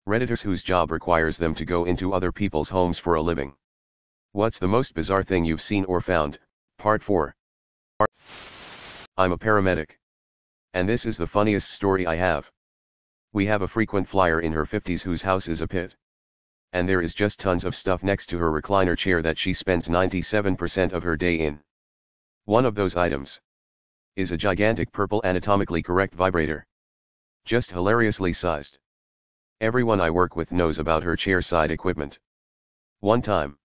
Redditors whose job requires them to go into other people's homes for a living. What's the most bizarre thing you've seen or found? Part 4. I'm a paramedic. And this is the funniest story I have. We have a frequent flyer in her 50s whose house is a pit. And there is just tons of stuff next to her recliner chair that she spends 97% of her day in. One of those items is a gigantic purple anatomically correct vibrator. Just hilariously sized. Everyone I work with knows about her chair-side equipment. One time,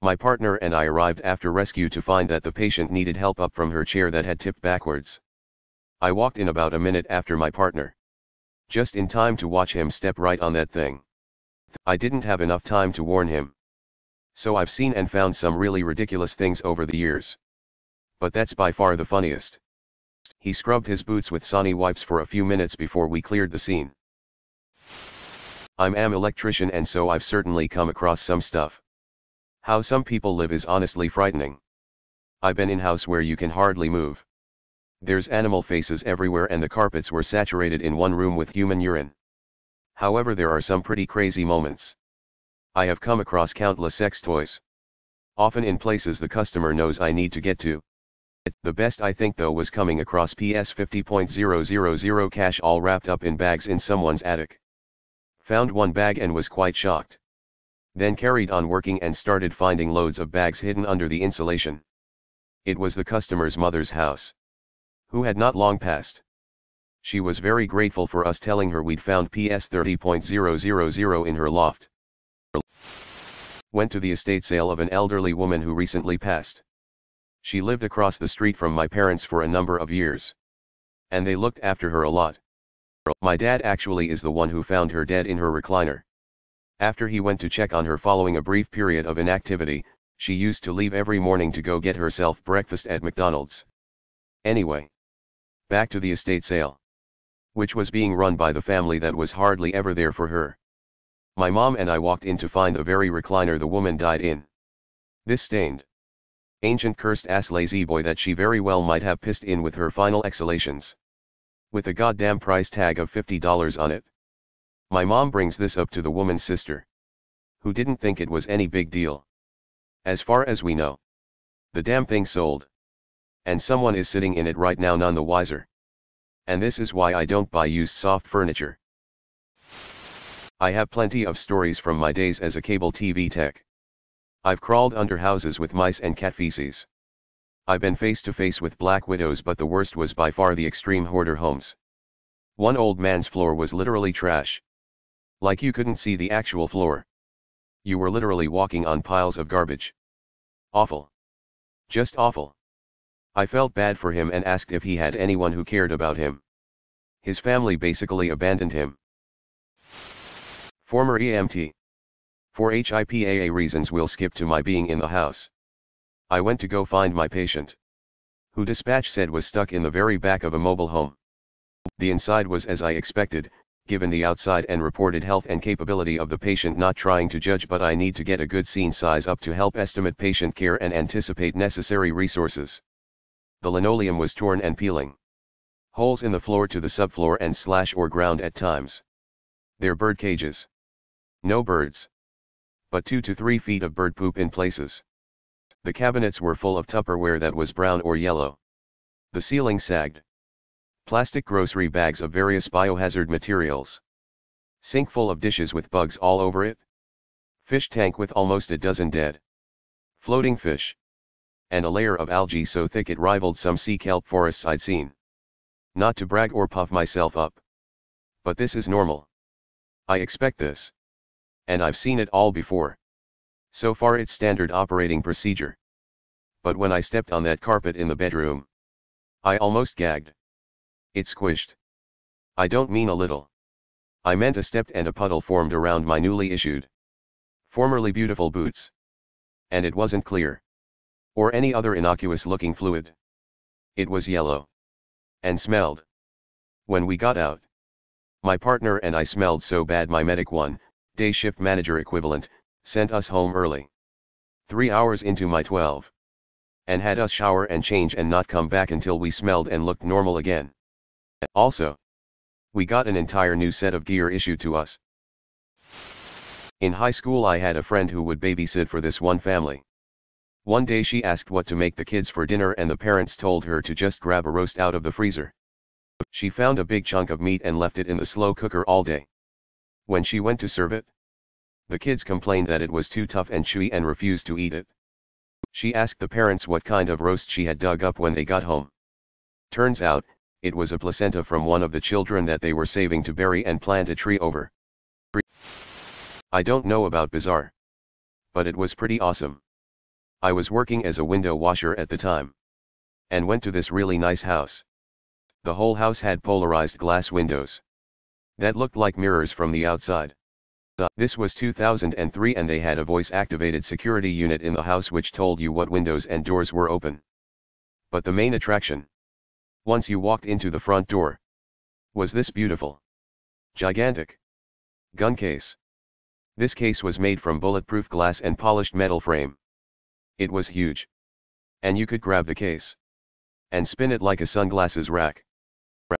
my partner and I arrived after rescue to find that the patient needed help up from her chair that had tipped backwards. I walked in about a minute after my partner. Just in time to watch him step right on that thing. I didn't have enough time to warn him. So I've seen and found some really ridiculous things over the years. But that's by far the funniest. He scrubbed his boots with Sani wipes for a few minutes before we cleared the scene. I'm an electrician and so I've certainly come across some stuff. How some people live is honestly frightening. I've been in house where you can hardly move. There's animal faces everywhere and the carpets were saturated in one room with human urine. However, there are some pretty crazy moments. I have come across countless sex toys. Often in places the customer knows I need to get to. The best I think though was coming across PS 50.000 cash all wrapped up in bags in someone's attic. Found one bag and was quite shocked. Then carried on working and started finding loads of bags hidden under the insulation. It was the customer's mother's house, who had not long passed. She was very grateful for us telling her we'd found PS 30.000 in her loft. Went to the estate sale of an elderly woman who recently passed. She lived across the street from my parents for a number of years. And they looked after her a lot. My dad actually is the one who found her dead in her recliner. After he went to check on her following a brief period of inactivity, she used to leave every morning to go get herself breakfast at McDonald's. Anyway, back to the estate sale, which was being run by the family that was hardly ever there for her. My mom and I walked in to find the very recliner the woman died in. This stained, ancient cursed-ass lazy boy that she very well might have pissed in with her final exhalations. With a goddamn price tag of $50 on it. My mom brings this up to the woman's sister, who didn't think it was any big deal. As far as we know, the damn thing sold. And someone is sitting in it right now, none the wiser. And this is why I don't buy used soft furniture. I have plenty of stories from my days as a cable TV tech. I've crawled under houses with mice and cat feces. I've been face to face with black widows, but the worst was by far the extreme hoarder homes. One old man's floor was literally trash. Like you couldn't see the actual floor. You were literally walking on piles of garbage. Awful. Just awful. I felt bad for him and asked if he had anyone who cared about him. His family basically abandoned him. Former EMT. For HIPAA reasons we'll skip to my being in the house. I went to go find my patient, who dispatch said was stuck in the very back of a mobile home. The inside was as I expected, given the outside and reported health and capability of the patient. Not trying to judge, but I need to get a good scene size up to help estimate patient care and anticipate necessary resources. The linoleum was torn and peeling. Holes in the floor to the subfloor and slash or ground at times. They're bird cages. No birds. But 2 to 3 feet of bird poop in places. The cabinets were full of Tupperware that was brown or yellow. The ceiling sagged. Plastic grocery bags of various biohazard materials. Sink full of dishes with bugs all over it. Fish tank with almost a dozen dead floating fish. And a layer of algae so thick it rivaled some sea kelp forests I'd seen. Not to brag or puff myself up. But this is normal. I expect this. And I've seen it all before. So far it's standard operating procedure. But when I stepped on that carpet in the bedroom, I almost gagged. It squished. I don't mean a little. I meant a step, and a puddle formed around my newly issued, formerly beautiful boots. And it wasn't clear. Or any other innocuous looking fluid. It was yellow. And smelled. When we got out, my partner and I smelled so bad my medic day shift manager equivalent, sent us home early. 3 hours into my 12. And had us shower and change and not come back until we smelled and looked normal again. Also, we got an entire new set of gear issued to us. In high school I had a friend who would babysit for this one family. One day she asked what to make the kids for dinner and the parents told her to just grab a roast out of the freezer. She found a big chunk of meat and left it in the slow cooker all day. When she went to serve it, the kids complained that it was too tough and chewy and refused to eat it. She asked the parents what kind of roast she had dug up when they got home. Turns out, it was a placenta from one of the children that they were saving to bury and plant a tree over. I don't know about bizarre, but it was pretty awesome. I was working as a window washer at the time, and went to this really nice house. The whole house had polarized glass windows that looked like mirrors from the outside. This was 2003 and they had a voice-activated security unit in the house which told you what windows and doors were open. But the main attraction, once you walked into the front door, was this beautiful, gigantic gun case. This case was made from bulletproof glass and polished metal frame. It was huge. And you could grab the case and spin it like a sunglasses rack.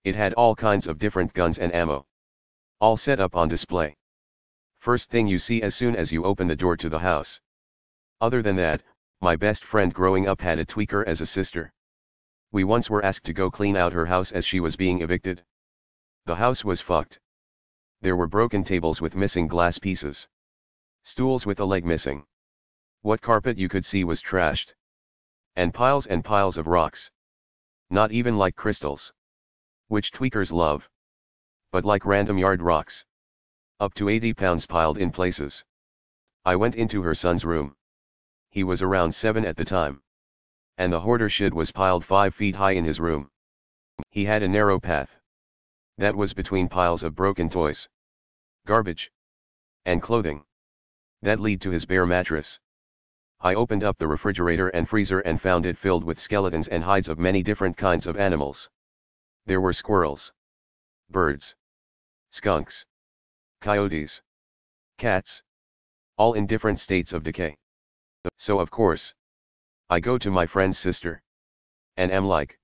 It had all kinds of different guns and ammo, all set up on display. First thing you see as soon as you open the door to the house. Other than that, my best friend growing up had a tweaker as a sister. We once were asked to go clean out her house as she was being evicted. The house was fucked. There were broken tables with missing glass pieces, stools with a leg missing. What carpet you could see was trashed. And piles of rocks. Not even like crystals, which tweakers love, but like random yard rocks. Up to 80 pounds piled in places. I went into her son's room. He was around 7 at the time. And the hoarder shit was piled 5 feet high in his room. He had a narrow path that was between piles of broken toys, garbage, and clothing that lead to his bare mattress. I opened up the refrigerator and freezer and found it filled with skeletons and hides of many different kinds of animals. There were squirrels, birds, skunks, coyotes, cats, all in different states of decay. So of course, I go to my friend's sister, and am like,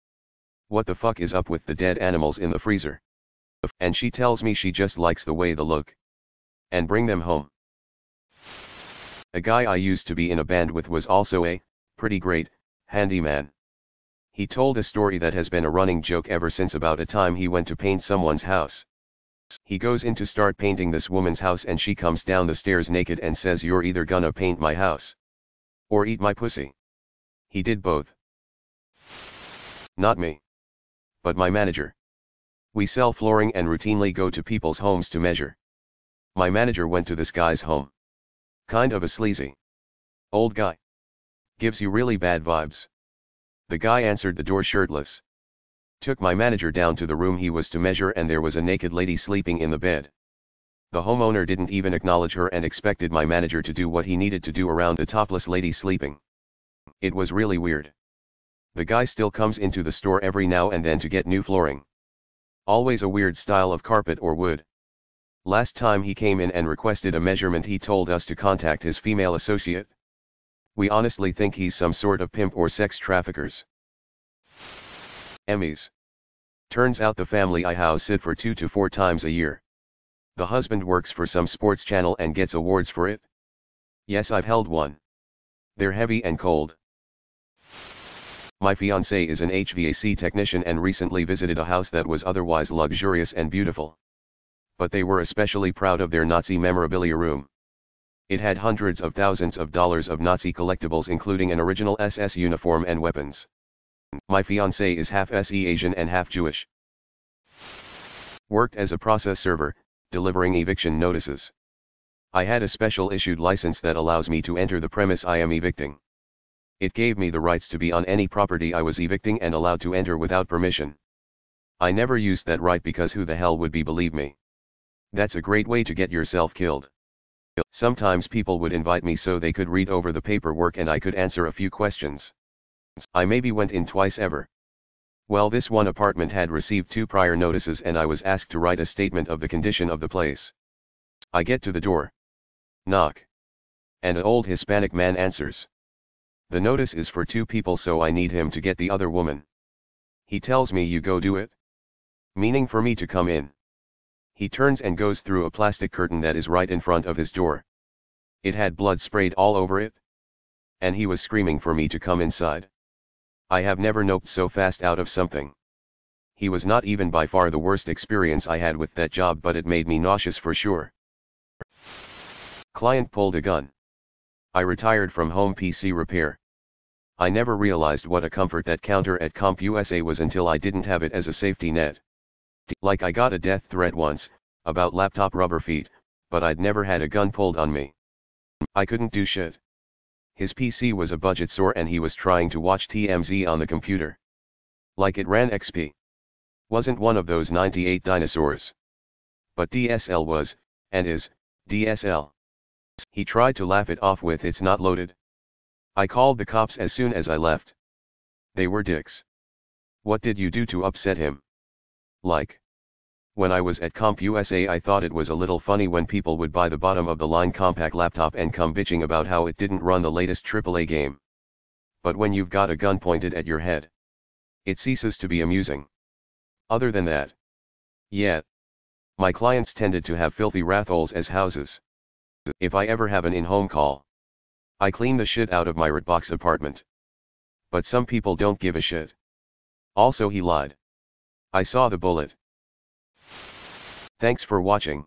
what the fuck is up with the dead animals in the freezer? And she tells me she just likes the way they look, and bring them home. A guy I used to be in a band with was also a pretty great handyman. He told a story that has been a running joke ever since about a time he went to paint someone's house. He goes in to start painting this woman's house and she comes down the stairs naked and says, "You're either gonna paint my house or eat my pussy." He did both. Not me, but my manager. We sell flooring and routinely go to people's homes to measure. My manager went to this guy's home. Kind of a sleazy old guy. Gives you really bad vibes. The guy answered the door shirtless. Took my manager down to the room he was to measure and there was a naked lady sleeping in the bed. The homeowner didn't even acknowledge her and expected my manager to do what he needed to do around the topless lady sleeping. It was really weird. The guy still comes into the store every now and then to get new flooring. Always a weird style of carpet or wood. Last time he came in and requested a measurement, he told us to contact his female associate. We honestly think he's some sort of pimp or sex traffickers. Emmys. Turns out the family I house sit for 2 to 4 times a year. The husband works for some sports channel and gets awards for it. Yes, I've held one. They're heavy and cold. My fiancé is an HVAC technician and recently visited a house that was otherwise luxurious and beautiful. But they were especially proud of their Nazi memorabilia room. It had hundreds of thousands of dollars of Nazi collectibles including an original SS uniform and weapons. My fiancé is half SE Asian and half Jewish. Worked as a process server, delivering eviction notices. I had a special issued license that allows me to enter the premise I am evicting. It gave me the rights to be on any property I was evicting and allowed to enter without permission. I never used that right because who the hell would believe me? That's a great way to get yourself killed. Sometimes people would invite me so they could read over the paperwork and I could answer a few questions. I maybe went in twice ever. Well, this one apartment had received 2 prior notices and I was asked to write a statement of the condition of the place. I get to the door. Knock. And an old Hispanic man answers. The notice is for 2 people so I need him to get the other woman. He tells me, "You go do it." Meaning for me to come in. He turns and goes through a plastic curtain that is right in front of his door. It had blood sprayed all over it. And he was screaming for me to come inside. I have never noped so fast out of something. He was not even by far the worst experience I had with that job, but it made me nauseous for sure. Client pulled a gun. I retired from home PC repair. I never realized what a comfort that counter at CompUSA was until I didn't have it as a safety net. Like I got a death threat once, about laptop rubber feet, but I'd never had a gun pulled on me. I couldn't do shit. His PC was a budget store and he was trying to watch TMZ on the computer. Like it ran XP. Wasn't one of those 98 dinosaurs. But DSL was, and is, DSL. He tried to laugh it off with "it's not loaded." I called the cops as soon as I left. They were dicks. What did you do to upset him? Like. When I was at CompUSA, I thought it was a little funny when people would buy the bottom of the line compact laptop and come bitching about how it didn't run the latest AAA game. But when you've got a gun pointed at your head, it ceases to be amusing. Other than that, yeah. My clients tended to have filthy ratholes as houses. If I ever have an in-home call, I clean the shit out of my Redbox apartment. But some people don't give a shit. Also, he lied. I saw the bullet. Thanks for watching.